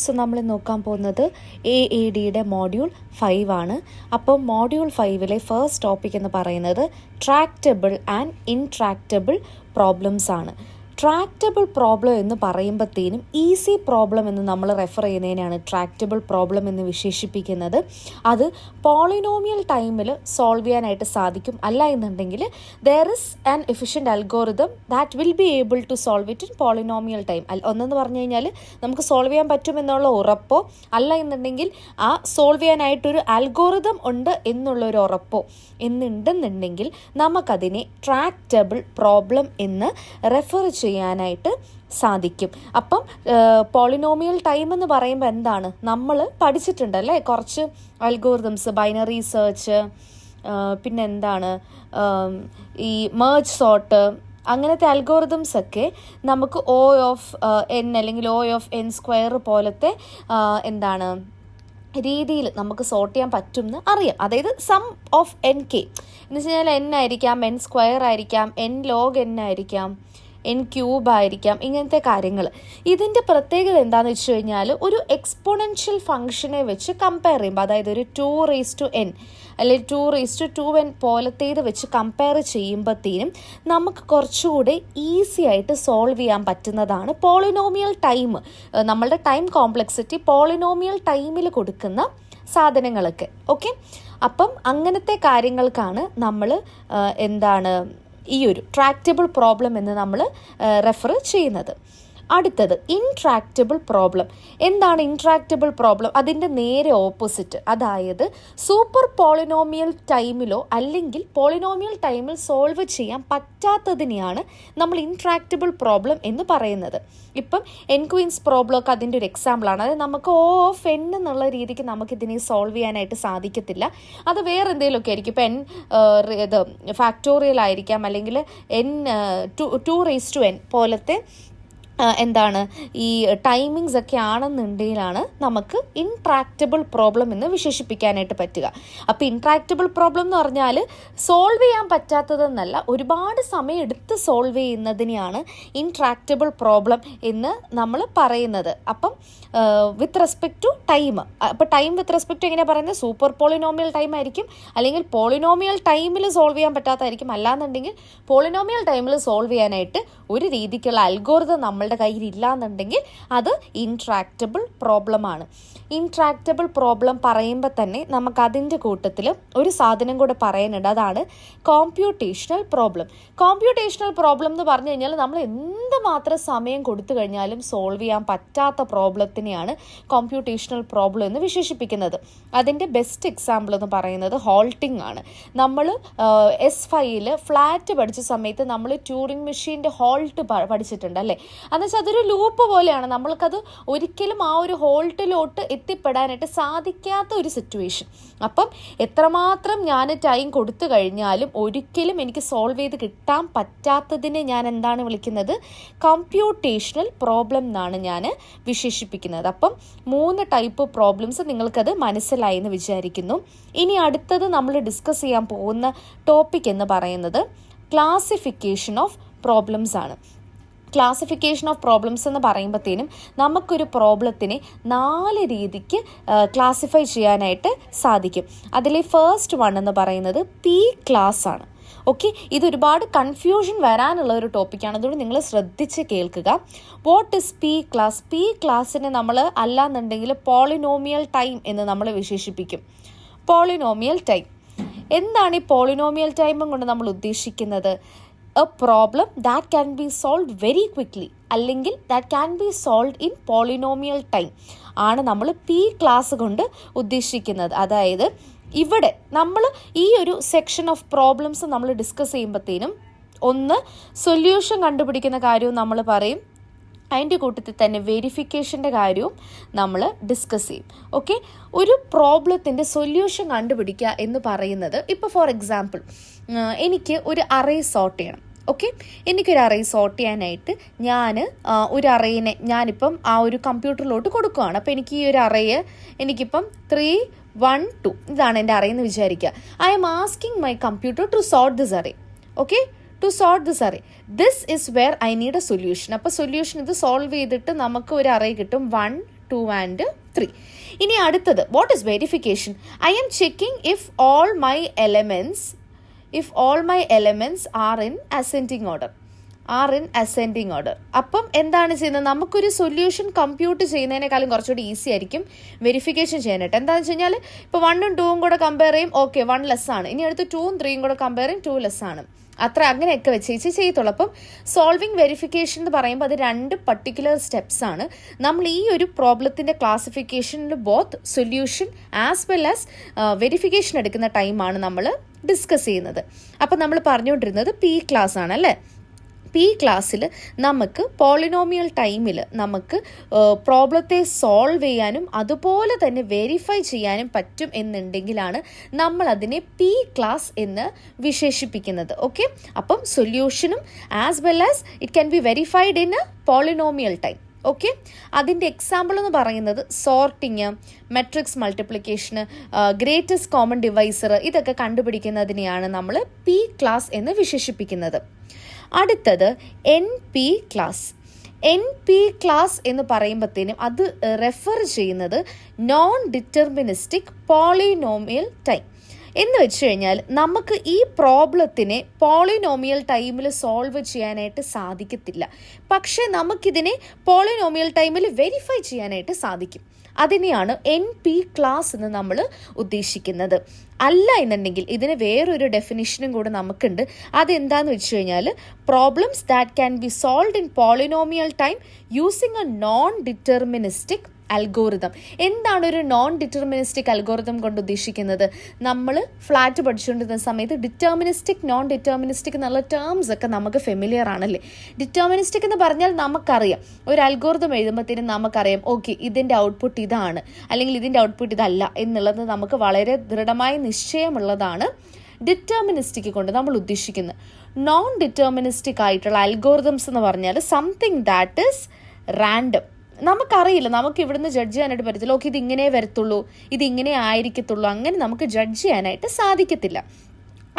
So നമ്മൾ നോക്കാൻ പോകുന്നത് AADയുടെ മോഡ്യൂൾ 5 ആണ്. അപ്പോൾ മോഡ്യൂൾ 5ലെ ഫസ്റ്റ് ടോപ്പിക് എന്ന് പറയുന്നത് ട്രാക്റ്റബിൾ ആൻഡ് ഇൻട്രാക്റ്റബിൾ പ്രോബ്ലംസ് ആണ്. ട്രാക്റ്റബിൾ പ്രോബ്ലം എന്ന് പറയുമ്പോഴത്തേനും ഈസി പ്രോബ്ലം എന്ന് നമ്മൾ റെഫർ ചെയ്യുന്നതിനാണ് ട്രാക്റ്റബിൾ പ്രോബ്ലം എന്ന് വിശേഷിപ്പിക്കുന്നത്. അത് പോളിനോമിയൽ ടൈമിൽ സോൾവ് ചെയ്യാനായിട്ട് സാധിക്കും. അല്ല എന്നുണ്ടെങ്കിൽ there is an efficient algorithm that will be able to solve it in polynomial time. ഒന്നെന്ന് പറഞ്ഞു കഴിഞ്ഞാൽ നമുക്ക് സോൾവ് ചെയ്യാൻ പറ്റുമെന്നുള്ള ഉറപ്പോ, അല്ല എന്നുണ്ടെങ്കിൽ ആ സോൾവ് ചെയ്യാനായിട്ടൊരു അൽഗോറിതം ഉണ്ട് എന്നുള്ളൊരു ഉറപ്പോ എന്നുണ്ടെന്നുണ്ടെങ്കിൽ നമുക്കതിനെ ട്രാക്റ്റബിൾ പ്രോബ്ലം എന്ന് റെഫർ ചെയ്യാനായിട്ട് സാധിക്കും. അപ്പം പോളിനോമിയൽ ടൈം എന്ന് പറയുമ്പോൾ എന്താണ്, നമ്മൾ പഠിച്ചിട്ടുണ്ടല്ലേ കുറച്ച് അൽഗോറിതംസ്, ബൈനറി സെർച്ച്, പിന്നെ എന്താണ് ഈ മെർജ് സോർട്ട്, അങ്ങനത്തെ അൽഗോറിതംസ് ഒക്കെ നമുക്ക് O(n) അല്ലെങ്കിൽ O(n²) പോലത്തെ എന്താണ് രീതിയിൽ നമുക്ക് സോർട്ട് ചെയ്യാൻ പറ്റും എന്ന് അറിയാം. അതായത് സം ഓഫ് nk എന്ന് വെച്ച് കഴിഞ്ഞാൽ n ആയിരിക്കാം, n² ആയിരിക്കാം, n log n ആയിരിക്കാം, n³ ആയിരിക്കാം, ഇങ്ങനത്തെ കാര്യങ്ങൾ. ഇതിൻ്റെ പ്രത്യേകത എന്താണെന്ന് വെച്ച് കഴിഞ്ഞാൽ ഒരു എക്സ്പോണൻഷ്യൽ ഫംഗ്ഷനെ വെച്ച് കമ്പയർ ചെയ്യുമ്പോൾ, അതായത് ഒരു 2n അല്ലെങ്കിൽ 2n പോലത്തേത് വെച്ച് കമ്പയർ ചെയ്യുമ്പോഴത്തേനും നമുക്ക് കുറച്ചുകൂടെ ഈസി ആയിട്ട് സോൾവ് ചെയ്യാൻ പറ്റുന്നതാണ് പോളിനോമിയൽ ടൈം. നമ്മളുടെ ടൈം കോംപ്ലക്സിറ്റി പോളിനോമിയൽ ടൈമിൽ കൊടുക്കുന്ന സാധനങ്ങളൊക്കെ. ഓക്കെ, അപ്പം അങ്ങനത്തെ കാര്യങ്ങൾക്കാണ് നമ്മൾ എന്താണ് ഈ ഒരു ട്രാക്റ്റബിൾ പ്രോബ്ലം എന്ന് നമ്മൾ റെഫർ ചെയ്യുന്നത്. അടുത്തത് ഇൻട്രാക്റ്റബിൾ പ്രോബ്ലം. എന്താണ് ഇൻട്രാക്റ്റബിൾ പ്രോബ്ലം? അതിൻ്റെ നേരെ ഓപ്പോസിറ്റ്, അതായത് സൂപ്പർ പോളിനോമിയൽ ടൈമിലോ അല്ലെങ്കിൽ പോളിനോമിയൽ ടൈമിൽ സോൾവ് ചെയ്യാൻ പറ്റാത്തതിനെയാണ് നമ്മൾ ഇൻട്രാക്റ്റബിൾ പ്രോബ്ലം എന്ന് പറയുന്നത്. ഇപ്പം n ക്വീൻസ് പ്രോബ്ലം ഒക്കെ അതിൻ്റെ ഒരു എക്സാമ്പിളാണ്. അതായത് നമുക്ക് O(n) എന്നുള്ള രീതിക്ക് നമുക്കിതിനെ സോൾവ് ചെയ്യാനായിട്ട് സാധിക്കത്തില്ല. അത് വേറെ എന്തെങ്കിലുമൊക്കെ ആയിരിക്കും. ഇപ്പം ഇത് ഫാക്ടോറിയൽ ആയിരിക്കാം, അല്ലെങ്കിൽ n(2)n പോലത്തെ എന്താണ് ഈ ടൈമിങ്സ് ഒക്കെ ആണെന്നുണ്ടെങ്കിലാണ് നമുക്ക് ഇൻട്രാക്റ്റബിൾ പ്രോബ്ലം എന്ന് വിശേഷിപ്പിക്കാനായിട്ട് പറ്റുക. അപ്പോൾ ഇൻട്രാക്റ്റബിൾ പ്രോബ്ലം എന്ന് പറഞ്ഞാൽ സോൾവ് ചെയ്യാൻ പറ്റാത്തതെന്നല്ല, ഒരുപാട് സമയം എടുത്ത് സോൾവ് ചെയ്യുന്നതിനെയാണ് ഇൻട്രാക്റ്റബിൾ പ്രോബ്ലം എന്ന് നമ്മൾ പറയുന്നത്. അപ്പം വിത്ത് റെസ്പെക്ട് ടു ടൈം, അപ്പോൾ ടൈം വിത്ത് റെസ്പെക്ട് ടു എങ്ങനെയാണ് പറയുന്നത്? സൂപ്പർ പോളിനോമിയൽ ടൈം ആയിരിക്കും, അല്ലെങ്കിൽ പോളിനോമിയൽ ടൈമിൽ സോൾവ് ചെയ്യാൻ പറ്റാത്തതായിരിക്കും. അല്ലാന്നുണ്ടെങ്കിൽ പോളിനോമിയൽ ടൈമിൽ സോൾവ് ചെയ്യാനായിട്ട് ഒരു രീതിക്കുള്ള അൽഗോറിതം നമ്മളുടെ കയ്യിൽ ഇല്ലാന്നുണ്ടെങ്കിൽ അത് ഇൻട്രാക്റ്റബിൾ പ്രോബ്ലമാണ്. ഇൻട്രാക്റ്റബിൾ പ്രോബ്ലം പറയുമ്പോൾ തന്നെ നമുക്ക് അതിൻ്റെ കൂട്ടത്തിൽ ഒരു സാധനം കൂടെ പറയാനുണ്ട്, അതാണ് കോമ്പ്യൂട്ടേഷണൽ പ്രോബ്ലം. കോമ്പ്യൂട്ടേഷണൽ പ്രോബ്ലം എന്ന് പറഞ്ഞു കഴിഞ്ഞാൽ നമ്മൾ എന്തുമാത്രം സമയം കൊടുത്തു കഴിഞ്ഞാലും സോൾവ് ചെയ്യാൻ പറ്റാത്ത പ്രോബ്ലത്തിനെയാണ് കോമ്പ്യൂട്ടേഷണൽ പ്രോബ്ലം എന്ന് വിശേഷിപ്പിക്കുന്നത്. അതിൻ്റെ ബെസ്റ്റ് എക്സാമ്പിൾ എന്ന് പറയുന്നത് ഹോൾട്ടിംഗ് ആണ്. നമ്മൾ S5 ഫ്ലാറ്റ് പഠിച്ച സമയത്ത് നമ്മൾ ട്യൂറിംഗ് മെഷീൻ്റെ ഹോൾട്ട് പഠിച്ചിട്ടുണ്ട് അല്ലേ? എന്നുവെച്ചാൽ അതൊരു ലൂപ്പ് പോലെയാണ്. നമ്മൾക്കത് ഒരിക്കലും ആ ഒരു ഹോൾട്ടിലോട്ട് എത്തിപ്പെടാനായിട്ട് സാധിക്കാത്ത ഒരു സിറ്റുവേഷൻ. അപ്പം എത്രമാത്രം ഞാൻ ടൈം കൊടുത്തു കഴിഞ്ഞാലും ഒരിക്കലും എനിക്ക് സോൾവ് ചെയ്ത് കിട്ടാൻ പറ്റാത്തതിനെ ഞാൻ എന്താണ് വിളിക്കുന്നത്? കമ്പ്യൂട്ടേഷണൽ പ്രോബ്ലം എന്നാണ് ഞാൻ വിശേഷിപ്പിക്കുന്നത്. അപ്പം 3 ടൈപ്പ് പ്രോബ്ലംസ് നിങ്ങൾക്കത് മനസ്സിലായി എന്ന് വിചാരിക്കുന്നു. ഇനി അടുത്തത് നമ്മൾ ഡിസ്കസ് ചെയ്യാൻ പോകുന്ന ടോപ്പിക് എന്ന് പറയുന്നത് ക്ലാസിഫിക്കേഷൻ ഓഫ് പ്രോബ്ലംസ് ആണ്. ക്ലാസിഫിക്കേഷൻ ഓഫ് പ്രോബ്ലംസ് എന്ന് പറയുമ്പോഴത്തേനും നമുക്കൊരു പ്രോബ്ലത്തിനെ 4 രീതിക്ക് ക്ലാസിഫൈ ചെയ്യാനായിട്ട് സാധിക്കും. അതിലെ ഫസ്റ്റ് വൺ എന്ന് പറയുന്നത് P ക്ലാസ് ആണ്. ഓക്കെ, ഇതൊരുപാട് കൺഫ്യൂഷൻ വരാനുള്ള ഒരു ടോപ്പിക്കാണ്, അതുകൊണ്ട് നിങ്ങൾ ശ്രദ്ധിച്ച് കേൾക്കുക. What is P class? P ക്ലാസ്സിനെ നമ്മൾ അല്ലാന്നുണ്ടെങ്കിൽ പോളിനോമിയൽ ടൈം എന്ന് നമ്മൾ വിശേഷിപ്പിക്കും. പോളിനോമിയൽ ടൈം എന്താണ്? ഈ പോളിനോമിയൽ ടൈമും കൊണ്ട് നമ്മൾ ഉദ്ദേശിക്കുന്നത് a problem that can be solved very quickly അല്ലെങ്കിൽ that can be solved in polynomial time ആണ് നമ്മൾ P ക്ലാസ് കൊണ്ട് ഉദ്ദേശിക്കുന്നത്. അതായത് ഇവിടെ നമ്മൾ ഈ ഒരു സെക്ഷൻ ഓഫ് പ്രോബ്ലംസ് നമ്മൾ ഡിസ്കസ് ചെയ്യുമ്പോഴത്തേനും ഒന്ന് സൊല്യൂഷൻ കണ്ടുപിടിക്കുന്ന കാര്യവും നമ്മൾ പറയും, അതിൻ്റെ കൂട്ടത്തിൽ തന്നെ വെരിഫിക്കേഷൻ്റെ കാര്യവും നമ്മൾ ഡിസ്കസ് ചെയ്യും. ഓക്കെ, ഒരു പ്രോബ്ലത്തിൻ്റെ സൊല്യൂഷൻ കണ്ടുപിടിക്കുക എന്ന് പറയുന്നത്, ഇപ്പോൾ ഫോർ എക്സാമ്പിൾ എനിക്ക് ഒരു അറേ സോർട്ട് ചെയ്യണം. ഓക്കെ, എനിക്കൊരു അറേ സോർട്ട് ചെയ്യാനായിട്ട് ഞാൻ ഒരു അറേനെ ഞാനിപ്പം ആ ഒരു കമ്പ്യൂട്ടറിലോട്ട് കൊടുക്കുകയാണ്. അപ്പോൾ എനിക്ക് ഈ ഒരു അറേയെ എനിക്കിപ്പം 3, 1, 2 ഇതാണ് എൻ്റെ അറേ എന്ന് വിചാരിക്കുക. I'm asking my computer to sort this array. Okay, to solve this array. This is where I need a solution. അപ്പോൾ സൊല്യൂഷൻ ഇത് സോൾവ് ചെയ്തിട്ട് നമുക്ക് ഒരു അറേ കിട്ടും 1, 2 and 3. ഇനി അടുത്തത്, what is verification? I M checking if all my elements are in ascending order. അപ്പം എന്താണ് ചെയ്യുന്നത്? നമുക്കൊരു സൊല്യൂഷൻ കമ്പ്യൂട്ട് ചെയ്യുന്നതിനേക്കാളും കുറച്ചുകൂടി ഈസി ആയിരിക്കും വെരിഫിക്കേഷൻ ചെയ്യാനായിട്ട്. എന്താണെന്ന് വെച്ച് കഴിഞ്ഞാൽ ഇപ്പോൾ 1ഉം 2ഉം കൂടെ കമ്പയർ ചെയ്യും, ഓക്കെ 1 ലെസ് ആണ്. ഇനി അടുത്ത് 2ഉം 3ഉം കൂടെ കമ്പയർ ചെയ്യും, 2 ലെസ് ആണ്. അത്ര അങ്ങനെയൊക്കെ വെച്ച് ചെയ്യത്തുള്ളൂ. അപ്പം സോൾവിങ് വെരിഫിക്കേഷൻ എന്ന് പറയുമ്പോൾ അത് 2 പർട്ടിക്കുലർ സ്റ്റെപ്സ് ആണ്. നമ്മൾ ഈ ഒരു പ്രോബ്ലത്തിൻ്റെ ക്ലാസിഫിക്കേഷനിൽ both solution as well as verification എടുക്കുന്ന ടൈമാണ് നമ്മൾ ഡിസ്കസ് ചെയ്യുന്നത്. അപ്പം നമ്മൾ പറഞ്ഞുകൊണ്ടിരുന്നത് പി ക്ലാസ് ആണ് അല്ലേ. പി ക്ലാസ്സിൽ നമുക്ക് പോളിനോമിയൽ ടൈമിൽ നമുക്ക് പ്രോബ്ലത്തെ സോൾവ് ചെയ്യാനും അതുപോലെ തന്നെ വെരിഫൈ ചെയ്യാനും പറ്റും എന്നുണ്ടെങ്കിലാണ് നമ്മൾ അതിനെ പി ക്ലാസ് എന്ന് വിശേഷിപ്പിക്കുന്നത്. ഓക്കെ, അപ്പം സൊല്യൂഷനും as well as it can be verified in a polynomial time. Okay, അതിൻ്റെ എക്സാമ്പിൾ എന്ന് പറയുന്നത് സോർട്ടിങ്, മെട്രിക്സ് മൾട്ടിപ്ലിക്കേഷന്, ഗ്രേറ്റസ്റ്റ് കോമൺ ഡിവൈസർ, ഇതൊക്കെ കണ്ടുപിടിക്കുന്നതിനെയാണ് നമ്മൾ പി ക്ലാസ് എന്ന് വിശേഷിപ്പിക്കുന്നത്. അടുത്തത് N P class. N P class എന്ന് പറയുമ്പോഴത്തേനും അത് റെഫർ ചെയ്യുന്നത് നോൺ ഡിറ്റർമിനിസ്റ്റിക് പോളിനോമിയൽ ടൈം എന്ന് വെച്ച് കഴിഞ്ഞാൽ നമുക്ക് ഈ പ്രോബ്ലത്തിനെ പോളിനോമിയൽ ടൈമിൽ സോൾവ് ചെയ്യാനായിട്ട് സാധിക്കത്തില്ല, പക്ഷേ നമുക്കിതിനെ പോളിനോമിയൽ ടൈമിൽ വെരിഫൈ ചെയ്യാനായിട്ട് സാധിക്കും. അതിനെയാണ് എൻ പി ക്ലാസ് എന്ന് നമ്മൾ ഉദ്ദേശിക്കുന്നത്. അല്ല എന്നുണ്ടെങ്കിൽ ഇതിന് വേറൊരു ഡെഫിനിഷനും കൂടെ നമുക്കുണ്ട്. അതെന്താന്ന് വെച്ച് കഴിഞ്ഞാൽ problems that can be solved in polynomial time using A non deterministic algorithm. എന്താണ് ഒരു നോൺ ഡിറ്റർമിനിസ്റ്റിക് അൽഗോറിതം കൊണ്ട് ഉദ്ദേശിക്കുന്നത്? നമ്മൾ ഫ്ലാറ്റ് പഠിച്ചുകൊണ്ടിരുന്ന സമയത്ത് ഡിറ്റർമിനിസ്റ്റിക്, നോൺ ഡിറ്റർമിനിസ്റ്റിക് എന്നുള്ള ടേംസ് ഒക്കെ നമുക്ക് ഫെമിലിയർ ആണല്ലേ. ഡിറ്റർമിനിസ്റ്റിക് എന്ന് പറഞ്ഞാൽ നമുക്കറിയാം, ഒരു അൽഗോറിതം എഴുതുമ്പോഴത്തേനും നമുക്കറിയാം ഓക്കെ ഇതിൻ്റെ ഔട്ട്പുട്ട് ഇതാണ് അല്ലെങ്കിൽ ഇതിൻ്റെ ഔട്ട്പുട്ട് ഇതല്ല എന്നുള്ളത് നമുക്ക് വളരെ ദൃഢമായ നിശ്ചയമുള്ളതാണ് ഡിറ്റർമിനിസ്റ്റിക് കൊണ്ട് നമ്മൾ ഉദ്ദേശിക്കുന്നത്. നോൺ ഡിറ്റർമിനിസ്റ്റിക് ആയിട്ടുള്ള അൽഗോറിതംസ് എന്ന് പറഞ്ഞാൽ സംതിങ് ദാറ്റ് ഈസ് റാൻഡം. നമുക്കറിയില്ല, നമുക്ക് ഇവിടുന്ന് ജഡ്ജ് ചെയ്യാനായിട്ട് പറ്റത്തില്ല. ഓക്കെ ഇതിങ്ങനെ വരത്തുള്ളൂ, ഇതിങ്ങനെ ആയിരിക്കത്തുള്ളൂ, അങ്ങനെ നമുക്ക് ജഡ്ജ് ചെയ്യാനായിട്ട് സാധിക്കത്തില്ല.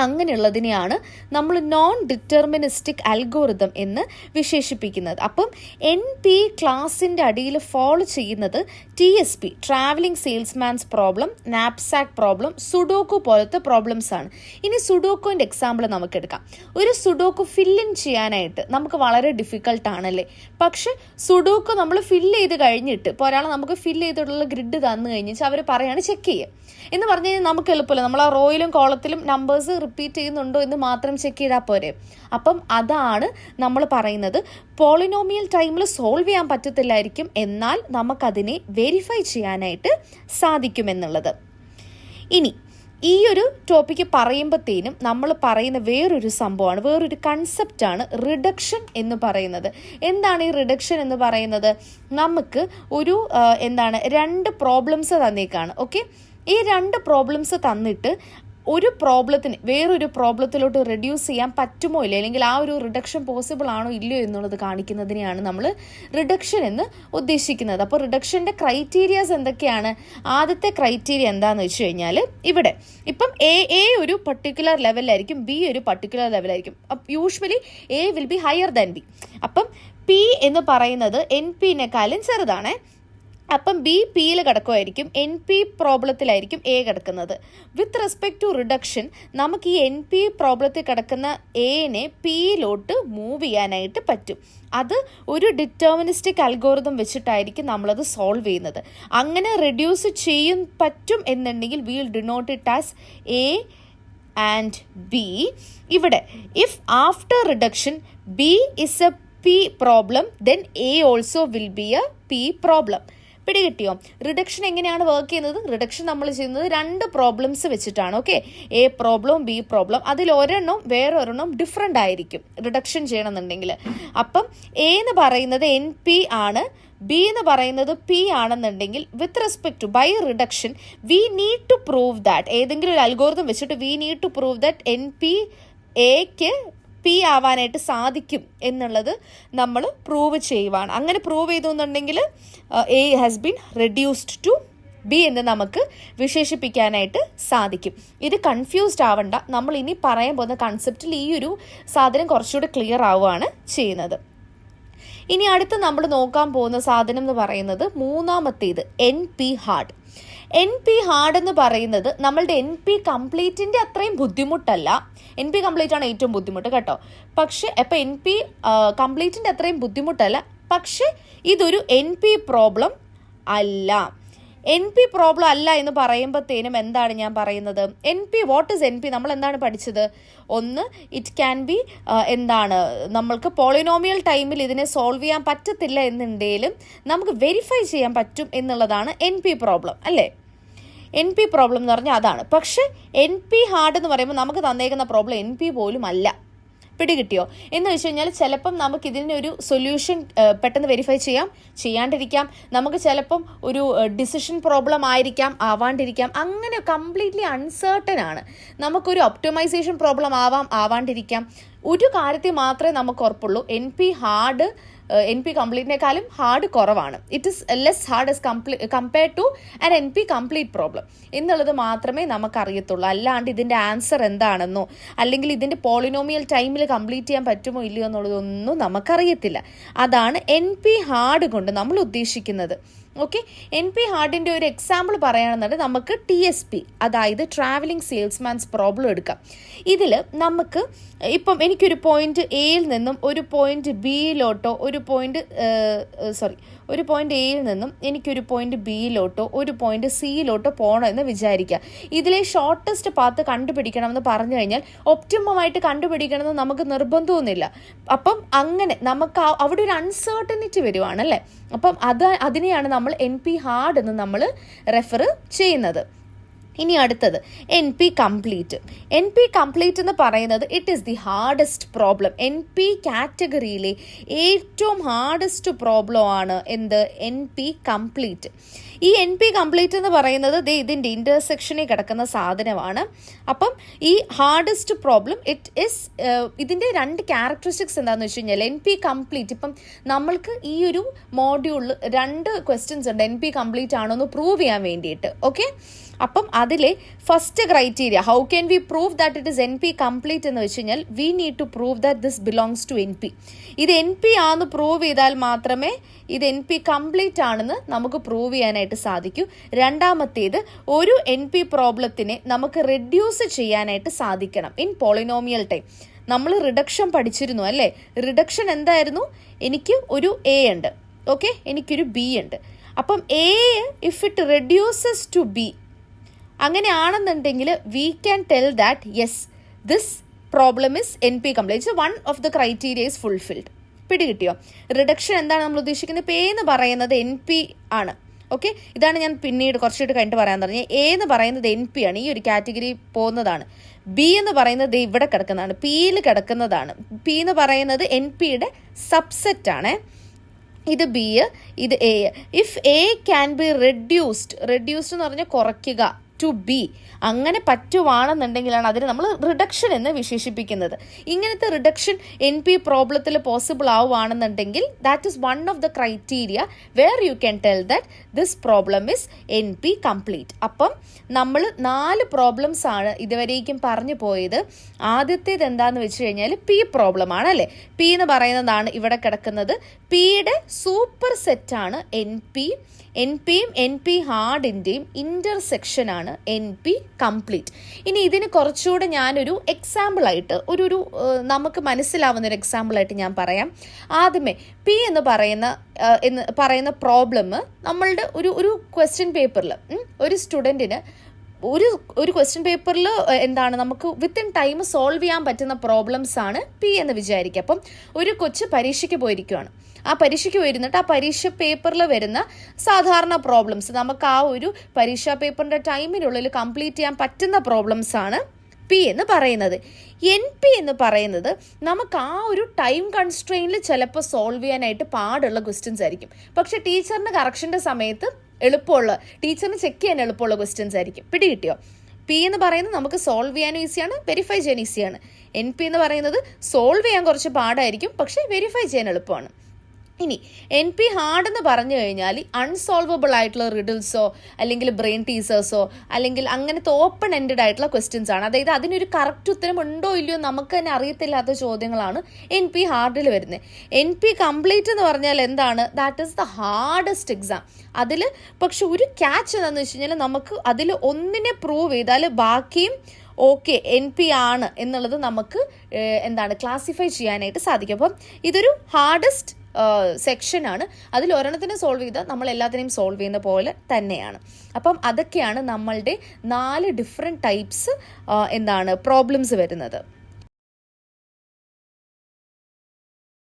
അങ്ങനെയുള്ളതിനെയാണ് നമ്മൾ നോൺ ഡിറ്റർമിനിസ്റ്റിക് അൽഗോറിതം എന്ന് വിശേഷിപ്പിക്കുന്നത്. അപ്പം എൻ പി ക്ലാസിൻ്റെ അടിയിൽ ഫോളോ ചെയ്യുന്നത് TSP, travelling salesman's problem, knapsack problem, sudoku പോലത്തെ പ്രോബ്ലംസ് ആണ്. ഇനി സുഡോക്കുവിൻ്റെ എക്സാമ്പിൾ നമുക്ക് എടുക്കാം. ഒരു സുഡോക്കു ഫില്ലിൻ ചെയ്യാനായിട്ട് നമുക്ക് വളരെ ഡിഫിക്കൾട്ടാണല്ലേ. പക്ഷെ സുഡോക്കു നമ്മൾ ഫില്ല് ചെയ്ത് കഴിഞ്ഞിട്ട് ഇപ്പോൾ ഒരാൾ നമുക്ക് ഫില്ല് ചെയ്തിട്ടുള്ള ഗ്രിഡ് തന്നു കഴിഞ്ഞാൽ അവർ പറയാണ് ചെക്ക് ചെയ്യുക എന്ന് പറഞ്ഞു കഴിഞ്ഞാൽ നമുക്ക് എളുപ്പമില്ല. നമ്മൾ ആ റോയിലും കോളത്തിലും നമ്പേഴ്സ് റിപ്പീറ്റ് ചെയ്യുന്നുണ്ടോ എന്ന് മാത്രം ചെക്ക് ചെയ്താൽ പോരെ. അപ്പം അതാണ് നമ്മൾ പറയുന്നത് പോളിനോമിയൽ ടൈമിൽ സോൾവ് ചെയ്യാൻ പറ്റത്തില്ലായിരിക്കും, എന്നാൽ നമുക്കതിനെ വെരിഫൈ ചെയ്യാനായിട്ട് സാധിക്കുമെന്നുള്ളത്. ഇനി ഈ ഒരു ടോപ്പിക്ക് പറയുമ്പോഴത്തേനും നമ്മൾ പറയുന്ന വേറൊരു സംഭവമാണ്, വേറൊരു കൺസെപ്റ്റാണ് റിഡക്ഷൻ എന്ന് പറയുന്നത്. എന്താണ് ഈ റിഡക്ഷൻ എന്ന് പറയുന്നത്? നമുക്ക് ഒരു 2 പ്രോബ്ലംസ് തന്നേക്കാണ്. ഓക്കെ, ഈ 2 പ്രോബ്ലംസ് തന്നിട്ട് ഒരു പ്രോബ്ലത്തിന് വേറൊരു പ്രോബ്ലത്തിലോട്ട് റെഡ്യൂസ് ചെയ്യാൻ പറ്റുമോ ഇല്ല, അല്ലെങ്കിൽ ആ ഒരു റിഡക്ഷൻ പോസിബിൾ ആണോ ഇല്ലയോ എന്നുള്ളത് കാണിക്കുന്നതിനെയാണ് നമ്മൾ റിഡക്ഷൻ എന്ന് ഉദ്ദേശിക്കുന്നത്. അപ്പോൾ റിഡക്ഷൻ്റെ ക്രൈറ്റീരിയാസ് എന്തൊക്കെയാണ്? ആദ്യത്തെ ക്രൈറ്റീരിയ എന്താണെന്ന് വെച്ച് കഴിഞ്ഞാൽ ഇവിടെ ഇപ്പം എ ഒരു പർട്ടിക്കുലർ ലെവലിലായിരിക്കും, ബി ഒരു പർട്ടിക്കുലർ ലെവലായിരിക്കും. Usually A will be higher than B. അപ്പം പി എന്ന് പറയുന്നത് എൻ പിന്നെക്കാളും ചെറുതാണ്. അപ്പം ബി പിയിൽ കിടക്കുമായിരിക്കും, എൻ പി പ്രോബ്ലത്തിലായിരിക്കും എ കിടക്കുന്നത്. വിത്ത് റെസ്പെക്ട് ടു റിഡക്ഷൻ നമുക്ക് ഈ എൻ പി പ്രോബ്ലത്തിൽ കിടക്കുന്ന എനെ പിയിലോട്ട് മൂവ് ചെയ്യാനായിട്ട് പറ്റും. അത് ഒരു ഡിറ്റർമിനിസ്റ്റിക് അൽഗോറിതം വെച്ചിട്ടായിരിക്കും നമ്മളത് സോൾവ് ചെയ്യുന്നത്. അങ്ങനെ റെഡ്യൂസ് ചെയ്യും പറ്റും എന്നുണ്ടെങ്കിൽ will denote it as A and B. ഇവിടെ if after reduction B is a P problem then A also will be a P problem. പിടികിട്ടിയോ? റിഡക്ഷൻ എങ്ങനെയാണ് വർക്ക് ചെയ്യുന്നത്? റിഡക്ഷൻ നമ്മൾ ചെയ്യുന്നത് 2 പ്രോബ്ലംസ് വെച്ചിട്ടാണ്. Okay, A problem, B problem, അതിൽ ഒരെണ്ണം വേറൊരെണ്ണം different ആയിരിക്കും റിഡക്ഷൻ ചെയ്യണമെന്നുണ്ടെങ്കിൽ. അപ്പം എ എന്ന് പറയുന്നത് എൻ പി ആണ്, ബി എന്ന് പറയുന്നത് പി ആണെന്നുണ്ടെങ്കിൽ with respect to by reduction we need to prove that, ഏതെങ്കിലും ഒരു അൽഗോറിതം വെച്ചിട്ട് we need to prove that N P എക്ക് പി ആവാനായിട്ട് സാധിക്കും എന്നുള്ളത് നമ്മൾ പ്രൂവ് ചെയ്യുവാണ്. അങ്ങനെ പ്രൂവ് ചെയ്തു എന്നുണ്ടെങ്കിൽ A has been reduced to B എന്ന് നമുക്ക് വിശേഷിപ്പിക്കാനായിട്ട് സാധിക്കും. ഇത് കൺഫ്യൂസ്ഡ് ആവണ്ട, നമ്മൾ ഇനി പറയാൻ പോകുന്ന കൺസെപ്റ്റിൽ ഈ ഒരു സാധനം കുറച്ചുകൂടി ക്ലിയർ ആവുകയാണ് ചെയ്യുന്നത്. ഇനി അടുത്ത് നമ്മൾ നോക്കാൻ പോകുന്ന സാധനം എന്ന് പറയുന്നത് മൂന്നാമത്തേത് NP ഹാർഡ്. NP ഹാർഡ് എന്ന് പറയുന്നത് നമ്മളുടെ NP കംപ്ലീറ്റിൻ്റെ അത്രയും ബുദ്ധിമുട്ടല്ല. NP കംപ്ലീറ്റ് ആണ് ഏറ്റവും ബുദ്ധിമുട്ട് കേട്ടോ. പക്ഷെ അപ്പോൾ NP കംപ്ലീറ്റിൻ്റെ അത്രയും ബുദ്ധിമുട്ടല്ല, പക്ഷെ ഇതൊരു NP പ്രോബ്ലം അല്ല. NP പ്രോബ്ലം അല്ല എന്ന് പറയുമ്പോഴത്തേനും എന്താണ് ഞാൻ പറയുന്നത്, വാട്ട് ഇസ് NP? നമ്മൾ എന്താണ് പഠിച്ചത്? ഒന്ന്, ഇറ്റ് ക്യാൻ ബി എന്താണ്, നമ്മൾക്ക് പോളിനോമിയൽ ടൈമിൽ ഇതിനെ സോൾവ് ചെയ്യാൻ പറ്റത്തില്ല എന്നുണ്ടെങ്കിലും നമുക്ക് വെരിഫൈ ചെയ്യാൻ പറ്റും എന്നുള്ളതാണ് NP പ്രോബ്ലം അല്ലേ? NP പ്രോബ്ലം എന്ന് പറഞ്ഞാൽ അതാണ്. പക്ഷേ NP ഹാർഡ് എന്ന് പറയുമ്പോൾ നമുക്ക് തന്നേക്കുന്ന പ്രോബ്ലം NP പോലും അല്ല. പിടികിട്ടിയോ എന്ന് വെച്ച് കഴിഞ്ഞാൽ ചിലപ്പം നമുക്ക് ഇതിനൊരു സൊല്യൂഷൻ പെട്ടെന്ന് വെരിഫൈ ചെയ്യാണ്ടിരിക്കാം. നമുക്ക് ചിലപ്പം ഒരു ഡിസിഷൻ പ്രോബ്ലം ആയിരിക്കാം, ആവാണ്ടിരിക്കാം. അങ്ങനെ കംപ്ലീറ്റ്ലി അൺസേർട്ടൻ ആണ്. നമുക്കൊരു ഒപ്റ്റിമൈസേഷൻ പ്രോബ്ലം ആവാണ്ടിരിക്കാം. ഒരു കാര്യത്തിൽ മാത്രമേ നമുക്ക് ഉറപ്പുള്ളൂ, NP കംപ്ലീറ്റിനേക്കാളും ഹാർഡ് കുറവാണ്. It is less hard as compared to an NP complete problem എന്നുള്ളത് മാത്രമേ നമുക്കറിയത്തുള്ളൂ. അല്ലാണ്ട് ഇതിൻ്റെ ആൻസർ എന്താണെന്നോ അല്ലെങ്കിൽ ഇതിൻ്റെ പോളിനോമിയൽ ടൈമിൽ കംപ്ലീറ്റ് ചെയ്യാൻ പറ്റുമോ ഇല്ലയോ എന്നുള്ളതൊന്നും നമുക്കറിയത്തില്ല. അതാണ് NP ഹാർഡ് കൊണ്ട് നമ്മൾ ഉദ്ദേശിക്കുന്നത്. ഓക്കെ, NP ഹാർഡിൻ്റെ ഒരു എക്സാമ്പിൾ പറയുകയാണെന്നുണ്ടെങ്കിൽ നമുക്ക് TSP, അതായത് ട്രാവലിംഗ് സെയിൽസ്മാൻസ് പ്രോബ്ലം എടുക്കാം. ഇതിൽ നമുക്ക് ഇപ്പം എനിക്കൊരു പോയിന്റ് എയിൽ നിന്നും ഒരു പോയിന്റ് ബിയിലോട്ടോ ഒരു പോയിന്റ് എയിൽ നിന്നും എനിക്കൊരു പോയിന്റ് ബിയിലോട്ടോ ഒരു പോയിന്റ് സിയിലോട്ടോ പോകണമെന്ന് വിചാരിക്കുക. ഇതിലെ ഷോർട്ടസ്റ്റ് പാത്ത് കണ്ടുപിടിക്കണമെന്ന് പറഞ്ഞു കഴിഞ്ഞാൽ ഒപ്റ്റിമമായിട്ട് കണ്ടുപിടിക്കണമെന്ന് നമുക്ക് നിർബന്ധമൊന്നുമില്ല. അപ്പം അങ്ങനെ നമുക്ക് അവിടെ ഒരു അൺസേർട്ടനിറ്റി വരുവാണല്ലേ. അപ്പം അതിനെയാണ് നമ്മൾ NP ഹാർഡ് എന്ന് നമ്മൾ റെഫർ ചെയ്യുന്നത്. ഇനി അടുത്തത് NP കംപ്ലീറ്റ്. NP കംപ്ലീറ്റ് എന്ന് പറയുന്നത് it is the hardest problem. NP കാറ്റഗറിയിലെ ഏറ്റവും ഹാർഡസ്റ്റ് പ്രോബ്ലം ആണ് എന്ത്? NP complete. ഈ NP കംപ്ലീറ്റ് എന്ന് പറയുന്നത് ഇതിൻ്റെ ഇൻ്റർസെക്ഷനിൽ കിടക്കുന്ന സാധനമാണ്. അപ്പം ഈ ഹാർഡസ്റ്റ് പ്രോബ്ലം ഇതിൻ്റെ രണ്ട് ക്യാരക്ടറിസ്റ്റിക്സ് എന്താണെന്ന് വെച്ച് കഴിഞ്ഞാൽ NP കംപ്ലീറ്റ്, ഇപ്പം നമ്മൾക്ക് ഈ ഒരു മോഡ്യൂളിൽ 2 ക്വസ്റ്റ്യൻസ് ഉണ്ട് NP കംപ്ലീറ്റ് ആണോ എന്ന് പ്രൂവ് ചെയ്യാൻ വേണ്ടിയിട്ട്. ഓക്കെ, അപ്പം അതിലെ first criteria, how can we prove that it is NP complete എന്ന് വെച്ച് കഴിഞ്ഞാൽ we need to prove that this belongs to NP. ഇത് NP ആണെന്ന് പ്രൂവ് ചെയ്താൽ മാത്രമേ ഇത് NP കംപ്ലീറ്റ് ആണെന്ന് നമുക്ക് പ്രൂവ് ചെയ്യാനായിട്ട് സാധിക്കൂ. രണ്ടാമത്തേത്, ഒരു NP പ്രോബ്ലത്തിനെ നമുക്ക് റെഡ്യൂസ് ചെയ്യാനായിട്ട് സാധിക്കണം ഇൻ പോളിനോമിയൽ ടൈം. നമ്മൾ റിഡക്ഷൻ പഠിച്ചിരുന്നു അല്ലേ? റിഡക്ഷൻ എന്തായിരുന്നു? എനിക്ക് ഒരു A ഉണ്ട്, ഓക്കെ, എനിക്കൊരു B ഉണ്ട്. അപ്പം A if it reduces to B, അങ്ങനെയാണെന്നുണ്ടെങ്കിൽ we can tell that yes this problem is NP complete. One of the criteria is fulfilled. പിടികിട്ടിയോ? റിഡക്ഷൻ എന്താണ് നമ്മൾ ഉദ്ദേശിക്കുന്നത്? ഇപ്പോൾ A എന്ന് പറയുന്നത് NP ആണ്. ഓക്കെ, ഇതാണ് ഞാൻ പിന്നീട് കുറച്ചുകൂടി കഴിഞ്ഞിട്ട് പറയാൻ പറഞ്ഞത്. A എന്ന് പറയുന്നത് NP ആണ്, ഈ ഒരു കാറ്റഗറി പോകുന്നതാണ്. B എന്ന് പറയുന്നത് ഇവിടെ കിടക്കുന്നതാണ്, Pയിൽ കിടക്കുന്നതാണ്. P എന്ന് പറയുന്നത് NPയുടെ സബ്സെറ്റ് ആണ്. ഇത് B, ഇത് A. If A can be reduced എന്ന് പറഞ്ഞാൽ കുറയ്ക്കുക ടു B, അങ്ങനെ പറ്റുവാണെന്നുണ്ടെങ്കിലാണ് അതിന് നമ്മൾ റിഡക്ഷൻ എന്ന് വിശേഷിപ്പിക്കുന്നത്. ഇങ്ങനത്തെ റിഡക്ഷൻ NP പ്രോബ്ലത്തിൽ പോസിബിൾ ആവുകയാണെന്നുണ്ടെങ്കിൽ that is one of the criteria where you can tell that this problem is NP complete. അപ്പം നമ്മൾ 4 പ്രോബ്ലംസ് ആണ് ഇതുവരേക്കും പറഞ്ഞു പോയത്. ആദ്യത്തേത് എന്താണെന്ന് വെച്ച് കഴിഞ്ഞാൽ P പ്രോബ്ലം ആണ് അല്ലേ? P എന്ന് പറയുന്നതാണ് ഇവിടെ കിടക്കുന്നത്. Pയുടെ സൂപ്പർ സെറ്റാണ് NPയും NP ഹാർഡിൻ്റെയും ഇൻ്റർസെക്ഷനാണ് NP കംപ്ലീറ്റ്. ഇനി ഇതിന് കുറച്ചുകൂടെ ഞാനൊരു എക്സാമ്പിളായിട്ട് ഒരു നമുക്ക് മനസ്സിലാവുന്ന ഒരു എക്സാമ്പിളായിട്ട് ഞാൻ പറയാം. ആദ്യമേ P എന്ന് പറയുന്ന പ്രോബ്ലം നമ്മളുടെ ഒരു ക്വസ്റ്റ്യൻ പേപ്പറിൽ ഒരു സ്റ്റുഡൻറ്റിന് ഒരു ക്വസ്റ്റ്യൻ പേപ്പറിൽ എന്താണ് നമുക്ക് വിത്തിൻ ടൈം സോൾവ് ചെയ്യാൻ പറ്റുന്ന പ്രോബ്ലംസ് ആണ് P എന്ന് വിചാരിക്കുക. അപ്പം ഒരു കൊച്ച് പരീക്ഷയ്ക്ക് പോയിരിക്കുകയാണ്. ആ പരീക്ഷയ്ക്ക് വരുന്നിട്ട് ആ പരീക്ഷ പേപ്പറിൽ വരുന്ന സാധാരണ പ്രോബ്ലംസ്, നമുക്ക് ആ ഒരു പരീക്ഷാ പേപ്പറിൻ്റെ ടൈമിനുള്ളിൽ കംപ്ലീറ്റ് ചെയ്യാൻ പറ്റുന്ന പ്രോബ്ലംസ് ആണ് P എന്ന് പറയുന്നത്. NP എന്ന് പറയുന്നത് നമുക്ക് ആ ഒരു ടൈം കൺസ്ട്രെയിനിൽ ചിലപ്പോൾ സോൾവ് ചെയ്യാനായിട്ട് പാടുള്ള ക്വസ്റ്റ്യൻസ് ആയിരിക്കും. പക്ഷെ ടീച്ചറിന് കറക്ഷൻ്റെ സമയത്ത് ടീച്ചറിന് ചെക്ക് ചെയ്യാൻ എളുപ്പമുള്ള ക്വസ്റ്റ്യൻസ് ആയിരിക്കും. പിടികിട്ടിയോ? P എന്ന് പറയുന്നത് നമുക്ക് സോൾവ് ചെയ്യാനും ഈസിയാണ്, വെരിഫൈ ചെയ്യാൻ ഈസിയാണ്. NP എന്ന് പറയുന്നത് സോൾവ് ചെയ്യാൻ കുറച്ച് പാടായിരിക്കും, പക്ഷേ വെരിഫൈ ചെയ്യാൻ എളുപ്പമാണ്. ഇനി എൻ പി ഹാർഡ് എന്ന് പറഞ്ഞു കഴിഞ്ഞാൽ അൺസോൾവബിൾ ആയിട്ടുള്ള റിഡിൽസോ അല്ലെങ്കിൽ ബ്രെയിൻ ടീസേഴ്സോ അല്ലെങ്കിൽ അങ്ങനത്തെ ഓപ്പൺ എൻഡഡ് ആയിട്ടുള്ള ക്വസ്റ്റ്യൻസ് ആണ്. അതായത് അതിനൊരു കറക്റ്റ് ഉത്തരം ഉണ്ടോ ഇല്ലയോ നമുക്ക് തന്നെ അറിയത്തില്ലാത്ത ചോദ്യങ്ങളാണ് എൻ പി ഹാർഡിൽ വരുന്നത്. എൻ പി കംപ്ലീറ്റ് എന്ന് പറഞ്ഞാൽ എന്താണ്? That is the hardest exam. അതിൽ പക്ഷെ ഒരു ക്യാച്ച് എന്താണെന്ന് വെച്ച് കഴിഞ്ഞാൽ നമുക്ക് അതിൽ ഒന്നിനെ പ്രൂവ് ചെയ്താൽ ബാക്കിയും ഓക്കെ എൻ പി ആണ് എന്നുള്ളത് നമുക്ക് ക്ലാസിഫൈ ചെയ്യാനായിട്ട് സാധിക്കും. അപ്പം ഇതൊരു ഹാർഡസ്റ്റ് സെക്ഷനാണ്. അതിൽ ഒരെണ്ണത്തിനെ സോൾവ് ചെയ്താൽ നമ്മൾ എല്ലാത്തിനെയും സോൾവ് ചെയ്യുന്ന പോലെ തന്നെയാണ്. അപ്പം അതൊക്കെയാണ് നമ്മളുടെ 4 ഡിഫറെൻറ്റ് ടൈപ്സ് പ്രോബ്ലംസ് വരുന്നത്.